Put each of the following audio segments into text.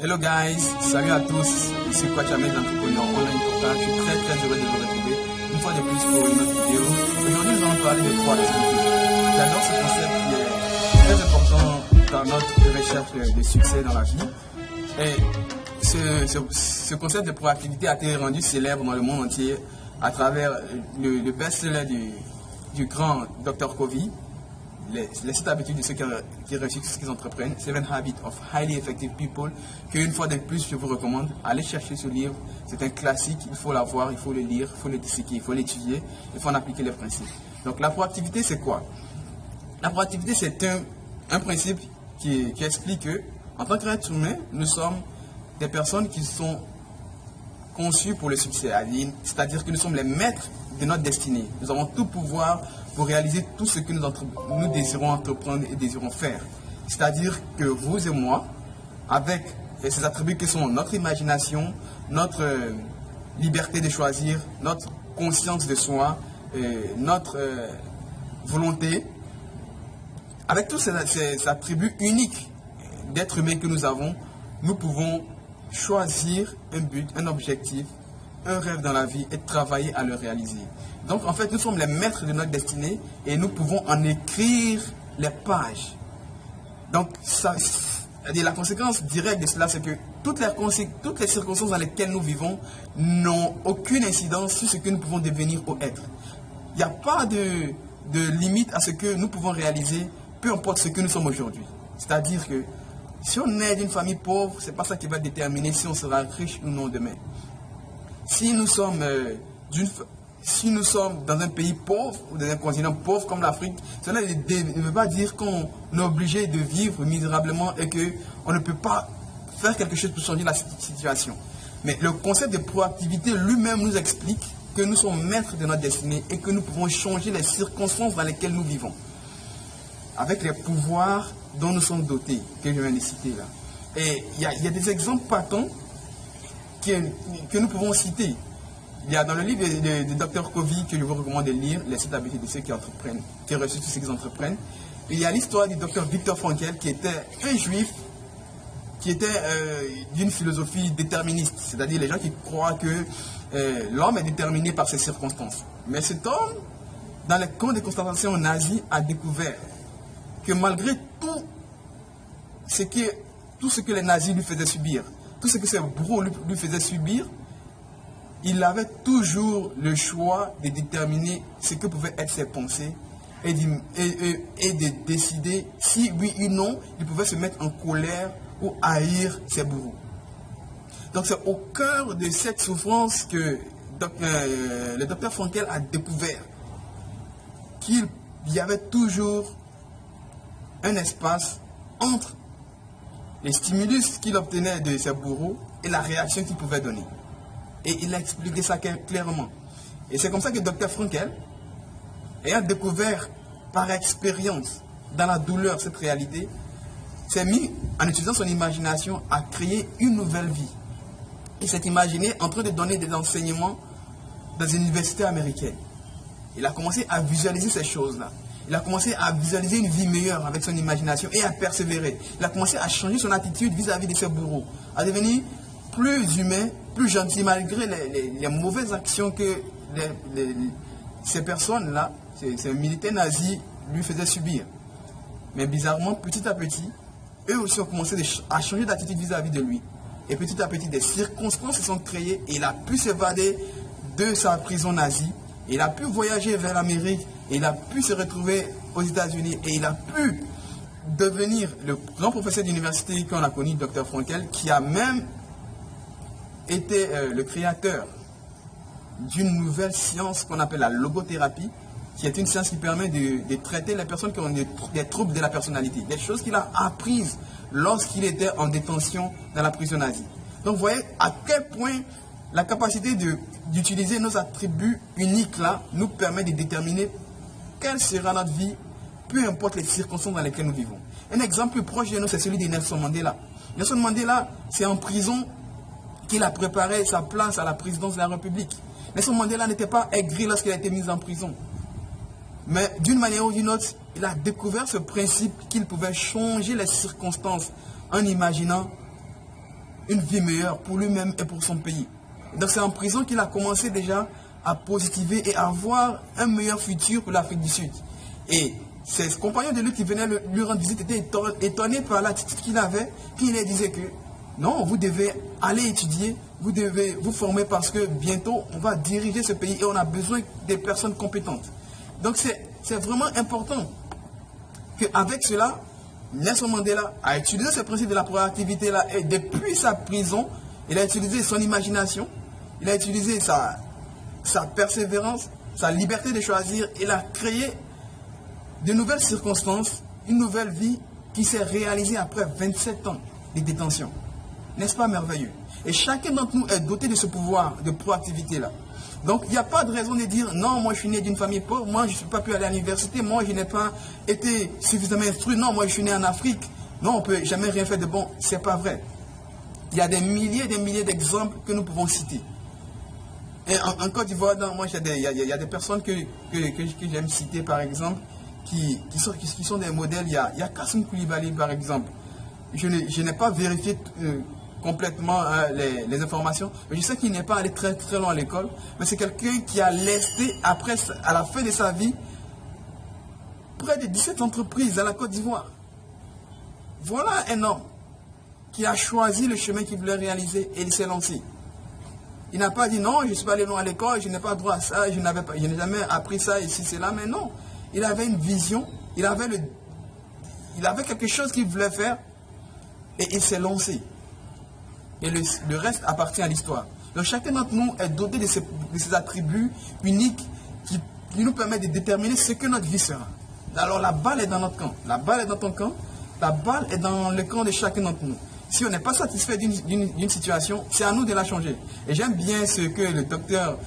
Hello guys, salut à tous, ici Kwachamé d'Entrepreneur Online Portal. Je suis très heureux de vous retrouver une fois de plus pour une autre vidéo. Aujourd'hui nous allons parler de proactivité. J'adore ce concept qui est très important dans notre recherche de succès dans la vie. Et ce concept de proactivité a été rendu célèbre dans le monde entier à travers le best-seller du grand Dr. Covey. Les 7 habitudes de ceux qui réussissent ce qu'ils entreprennent, 7 Habits of Highly Effective People, qu'une fois de plus je vous recommande, allez chercher ce livre, c'est un classique, il faut l'avoir, il faut le lire, il faut le disséquer, il faut l'étudier, il faut en appliquer les principes. Donc la proactivité c'est quoi? La proactivité c'est un principe qui explique que, en tant qu'être humain, nous sommes des personnes qui sont conçues pour le succès, c'est-à-dire que nous sommes les maîtres de notre destinée. Nous avons tout pouvoir pour réaliser tout ce que nous désirons entreprendre et désirons faire. C'est-à-dire que vous et moi, avec ces attributs qui sont notre imagination, notre liberté de choisir, notre conscience de soi, notre volonté, avec tous ces attributs uniques d'être humain que nous avons, nous pouvons choisir un but, un objectif, un rêve dans la vie et travailler à le réaliser. Donc en fait, nous sommes les maîtres de notre destinée et nous pouvons en écrire les pages. Donc la conséquence directe de cela, c'est que toutes les circonstances dans lesquelles nous vivons n'ont aucune incidence sur ce que nous pouvons devenir ou être. Il n'y a pas de limite à ce que nous pouvons réaliser, peu importe ce que nous sommes aujourd'hui. C'est-à-dire que si on est d'une famille pauvre, ce n'est pas ça qui va déterminer si on sera riche ou non demain. Si nous sommes dans un pays pauvre ou dans un continent pauvre comme l'Afrique, cela ne veut pas dire qu'on est obligé de vivre misérablement et qu'on ne peut pas faire quelque chose pour changer la situation. Mais le concept de proactivité lui-même nous explique que nous sommes maîtres de notre destinée et que nous pouvons changer les circonstances dans lesquelles nous vivons. Avec les pouvoirs dont nous sommes dotés, que je viens de citer là. Et il y a des exemples patents que nous pouvons citer. Il y a dans le livre de Dr. Covey que je vous recommande de lire, les 7 habitudes de ceux qui entreprennent, qui réussissent tout ce qu'ils entreprennent. Il y a l'histoire du Dr. Viktor Frankl qui était un juif, qui était d'une philosophie déterministe, c'est-à-dire les gens qui croient que l'homme est déterminé par ses circonstances. Mais cet homme, dans les camps de concentration nazis, a découvert que malgré tout ce que les nazis lui faisaient subir, tout ce que ces bourreaux lui faisaient subir, il avait toujours le choix de déterminer ce que pouvaient être ses pensées et de décider si oui ou non il pouvait se mettre en colère ou haïr ses bourreaux. Donc c'est au cœur de cette souffrance que le docteur Frankl a découvert qu'il y avait toujours un espace entre les stimulus qu'il obtenait de ses bourreaux et la réaction qu'il pouvait donner. Et il a expliqué ça clairement. Et c'est comme ça que Dr. Frankl, ayant découvert par expérience, dans la douleur, cette réalité, s'est mis, en utilisant son imagination, à créer une nouvelle vie. Il s'est imaginé en train de donner des enseignements dans une université américaine. Il a commencé à visualiser ces choses-là. Il a commencé à visualiser une vie meilleure avec son imagination et à persévérer. Il a commencé à changer son attitude vis-à-vis de ses bourreaux, à devenir plus humain, plus gentil, malgré les mauvaises actions que ces personnes-là, ces militaires nazis, lui faisaient subir. Mais bizarrement, petit à petit, eux aussi ont commencé à changer d'attitude vis-à-vis de lui. Et petit à petit, des circonstances se sont créées et il a pu s'évader de sa prison nazie. Il a pu voyager vers l'Amérique et il a pu se retrouver aux États-Unis et il a pu devenir le grand professeur d'université qu'on a connu, Dr. Frankl, qui a même été le créateur d'une nouvelle science qu'on appelle la logothérapie, qui est une science qui permet de traiter les personnes qui ont des troubles de la personnalité, des choses qu'il a apprises lorsqu'il était en détention dans la prison nazie. Donc vous voyez à quel point la capacité d'utiliser nos attributs uniques là nous permet de déterminer quelle sera notre vie, peu importe les circonstances dans lesquelles nous vivons. Un exemple plus proche de nous, c'est celui de Nelson Mandela. Nelson Mandela, c'est en prison qu'il a préparé sa place à la présidence de la République. Nelson Mandela n'était pas aigri lorsqu'il a été mis en prison. Mais d'une manière ou d'une autre, il a découvert ce principe qu'il pouvait changer les circonstances en imaginant une vie meilleure pour lui-même et pour son pays. Donc c'est en prison qu'il a commencé déjà à positiver et à avoir un meilleur futur pour l'Afrique du Sud. Et ses compagnons de lui qui venaient lui rendre visite étaient étonnés par l'attitude qu'il avait, puis il leur disait que non, vous devez aller étudier, vous devez vous former parce que bientôt on va diriger ce pays et on a besoin des personnes compétentes. Donc c'est vraiment important qu'avec cela, Nelson Mandela a utilisé ce principe de la proactivité là et depuis sa prison, il a utilisé son imagination, il a utilisé sa persévérance, sa liberté de choisir, il a créé de nouvelles circonstances, une nouvelle vie qui s'est réalisée après 27 ans de détention. N'est-ce pas merveilleux? Et chacun d'entre nous est doté de ce pouvoir de proactivité-là. Donc, il n'y a pas de raison de dire, non, moi je suis né d'une famille pauvre, moi je ne suis pas pu aller à l'université, moi je n'ai pas été suffisamment instruit, non, moi je suis né en Afrique, non, on ne peut jamais rien faire de bon. Ce n'est pas vrai. Il y a des milliers d'exemples que nous pouvons citer. Et en Côte d'Ivoire, moi il y a des personnes que j'aime citer par exemple, qui sont des modèles. Il y a Kassim Koulibaly par exemple. Je n'ai pas vérifié complètement les informations. Je sais qu'il n'est pas allé très loin à l'école, mais c'est quelqu'un qui a laissé, à la fin de sa vie, près de 17 entreprises à la Côte d'Ivoire. Voilà un homme qui a choisi le chemin qu'il voulait réaliser et il s'est lancé. Il n'a pas dit non, je ne suis pas allé loin à l'école, je n'ai pas droit à ça, je n'ai jamais appris ça ici, c'est là, mais non. Il avait une vision, il avait quelque chose qu'il voulait faire et il s'est lancé. Et le reste appartient à l'histoire. Donc chacun d'entre nous est doté de ces attributs uniques qui nous permettent de déterminer ce que notre vie sera. Alors la balle est dans notre camp, la balle est dans ton camp, la balle est dans le camp de chacun d'entre nous. Si on n'est pas satisfait d'une situation, c'est à nous de la changer. Et j'aime bien ce que le docteur,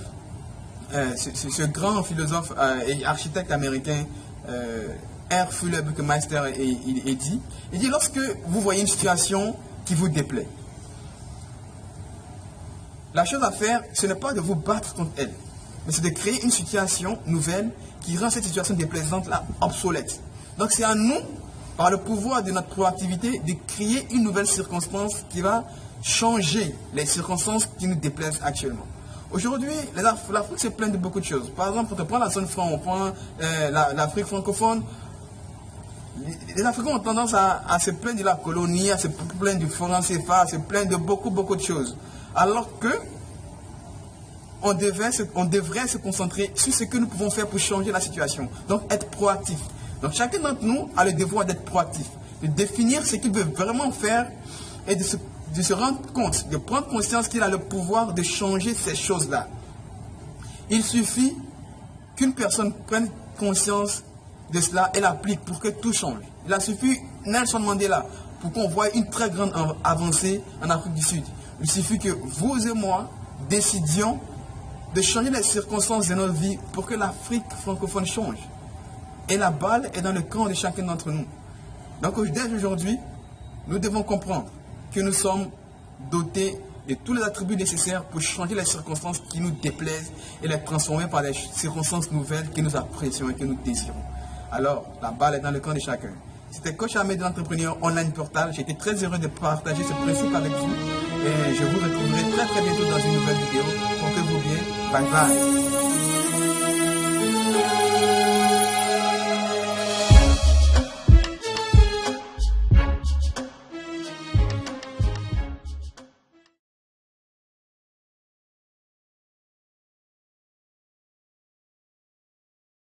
ce grand philosophe et architecte américain, R. Fuller Buckmeister, il dit, lorsque vous voyez une situation qui vous déplaît, la chose à faire, ce n'est pas de vous battre contre elle, mais c'est de créer une situation nouvelle qui rend cette situation déplaisante-là obsolète. Donc c'est à nous, par le pouvoir de notre proactivité, de créer une nouvelle circonstance qui va changer les circonstances qui nous déplaisent actuellement. Aujourd'hui, l'Afrique se plaint de beaucoup de choses. Par exemple, quand on prend la zone franc, on prend l'Afrique francophone, les Africains ont tendance à se plaindre de la colonie, à se plaindre du franc CFA, à se plaindre de beaucoup de choses. Alors que on devrait se concentrer sur ce que nous pouvons faire pour changer la situation. Donc, être proactif. Donc, chacun d'entre nous a le devoir d'être proactif, de définir ce qu'il veut vraiment faire et de se rendre compte, de prendre conscience qu'il a le pouvoir de changer ces choses-là. Il suffit qu'une personne prenne conscience de cela et l'applique pour que tout change. Il a suffi Nelson Mandela pour qu'on voie une très grande avancée en Afrique du Sud. Il suffit que vous et moi décidions de changer les circonstances de notre vie pour que l'Afrique francophone change. Et la balle est dans le camp de chacun d'entre nous. Donc dès aujourd'hui, nous devons comprendre que nous sommes dotés de tous les attributs nécessaires pour changer les circonstances qui nous déplaisent et les transformer par des circonstances nouvelles que nous apprécions et que nous désirons. Alors, la balle est dans le camp de chacun. C'était Coach Ahmed de l'entrepreneur Online Portal. J'ai été très heureux de partager ce principe avec vous. Et je vous retrouverai très bientôt dans une nouvelle vidéo. Portez-vous bien. Bye bye.